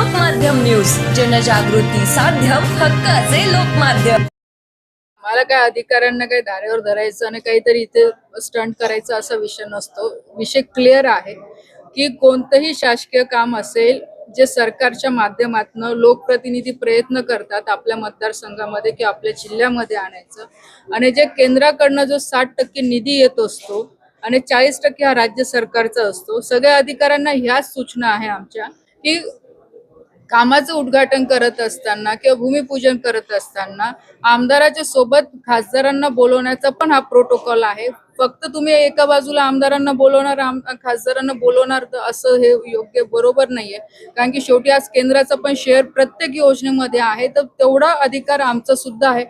लोकमाध्यम news, जनजागृती साध्यम, हक्काचे लोकमाध्यम. मला काय अधिकाऱ्यांना काही धारेवर धरायचं आणि काहीतरी इथे स्टंट करायचं असा विषय नसतो. विषय क्लिअर आहे की कोणतंही शासकीय काम असेल जे सरकारच्या माध्यमातून लोकप्रतिनिधी प्रयत्न करतात आपल्या मतदारसंघामध्ये किंवा आपल्या जिल्ह्यामध्ये आणायचं, आणि जे केंद्राकडनं जो 60% निधी येत असतो आणि 40% हा राज्य सरकारचा असतो. सगळ्या अधिकाऱ्यांना ह्याच सूचना आहे आमच्या की कामाचं उद्घाटन करत असताना किंवा भूमिपूजन करत असताना आमदाराच्या सोबत खासदारांना बोलवण्याचा पण हा प्रोटोकॉल आहे. फक्त तुम्ही एका बाजूला आमदारांना बोलवणार, खासदारांना बोलवणार, तर असं हे योग्य बरोबर नाहीये. कारण की शेवटी आज केंद्राचा पण शेअर प्रत्येक योजनेमध्ये आहे, तर तेवढा अधिकार आमचा सुद्धा आहे.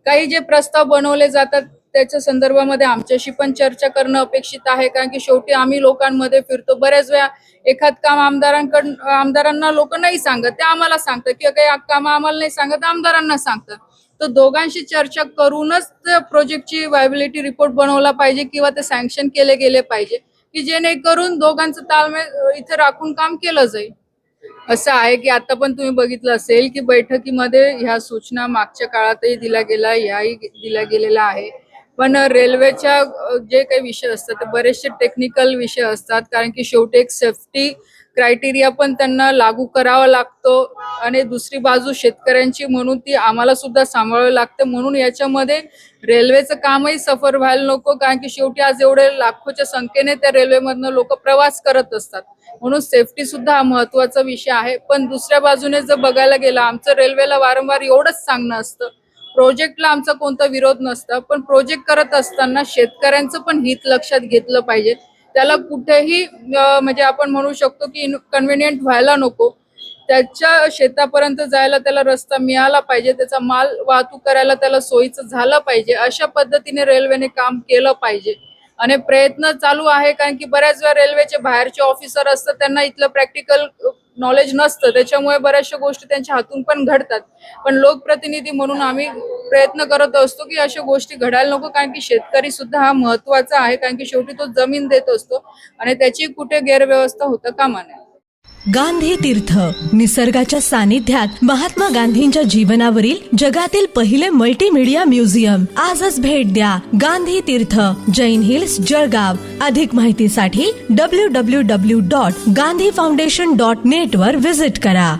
काही जे प्रस्ताव बनवले जातात त्याच्या संदर्भामध्ये आमच्याशी पण चर्चा करणं अपेक्षित आहे. कारण की शेवटी आम्ही लोकांमध्ये फिरतो, बऱ्याच वेळा एखाद काम आमदारांना लोक नाही सांगत, ते आम्हाला सांगतात, किंवा काही काम आम्हाला नाही सांगत आमदारांना सांगतात. तर दोघांशी चर्चा करूनच प्रोजेक्टची व्हायबिलिटी रिपोर्ट बनवला पाहिजे किंवा ते सँक्शन केले गेले पाहिजे, की जेणेकरून दोघांचं ताळमेळ इथे राखून काम केलं जाईल. असं आहे की आता पण तुम्ही बघितलं असेल की बैठकीमध्ये ह्या सूचना मागच्या काळातही दिल्या गेल्या, ह्याही दिल्या गेलेल्या आहे. पण रेल्वेच्या जे काही विषय असतात ते बरेचसे टेक्निकल विषय असतात, कारण की शेवटी एक सेफ्टी क्रायटेरिया पण त्यांना लागू करावा लागतो आणि दुसरी बाजू शेतकऱ्यांची म्हणून ती आम्हाला सुद्धा सांभाळावी लागते. म्हणून याच्यामध्ये रेल्वेचं कामही सफर व्हायला नको, कारण की शेवटी आज एवढे लाखोच्या संख्येने त्या रेल्वेमधनं लोक प्रवास करत असतात. म्हणून सेफ्टी सुद्धा हा महत्वाचा विषय आहे. पण दुसऱ्या बाजूने जर बघायला गेलं, आमचं रेल्वेला वारंवार एवढंच सांगणं असतं, प्रोजेक्टला आमचा कोणता विरोध नसता, पण प्रोजेक्ट करत असताना शेतकऱ्यांचं पण हित लक्षात घेतलं पाहिजे. त्याला कुठेही म्हणजे आपण म्हणू शकतो की इनकन्व्हिनियंट व्हायला नको. त्याच्या शेतापर्यंत जायला त्याला रस्ता मिळाला पाहिजे, त्याचा माल वाहतूक करायला त्याला सोयीचं झालं पाहिजे. अशा पद्धतीने रेल्वेने काम केलं पाहिजे आणि प्रयत्न चालू आहे. कारण की बऱ्याच वेळा रेल्वेचे बाहेरचे ऑफिसर असतात, त्यांना इथलं प्रॅक्टिकल नॉलेज नसतं, त्याच्यामुळे बऱ्याचशा गोष्टी त्यांच्या हातून पण घडतात. पण लोकप्रतिनिधी म्हणून आम्ही प्रयत्न करत असतो की अशा गोष्टी घडायला नको, कारण की शेतकरी सुद्धा हा महत्वाचा आहे. कारण की शेवटी तो जमीन देत असतो आणि त्याची कुठे गैरव्यवस्था होता कामा नये. गांधी तीर्थ, निसर्गाच्या सानिध्यात महात्मा गांधींच्या जीवनावरील जगातील पहिले मल्टीमीडिया म्युझियम. आजच भेट द्या. गांधी तीर्थ, जैन हिल्स, जळगाव. अधिक माहितीसाठी www.gandhifoundation.net वर विजिट करा.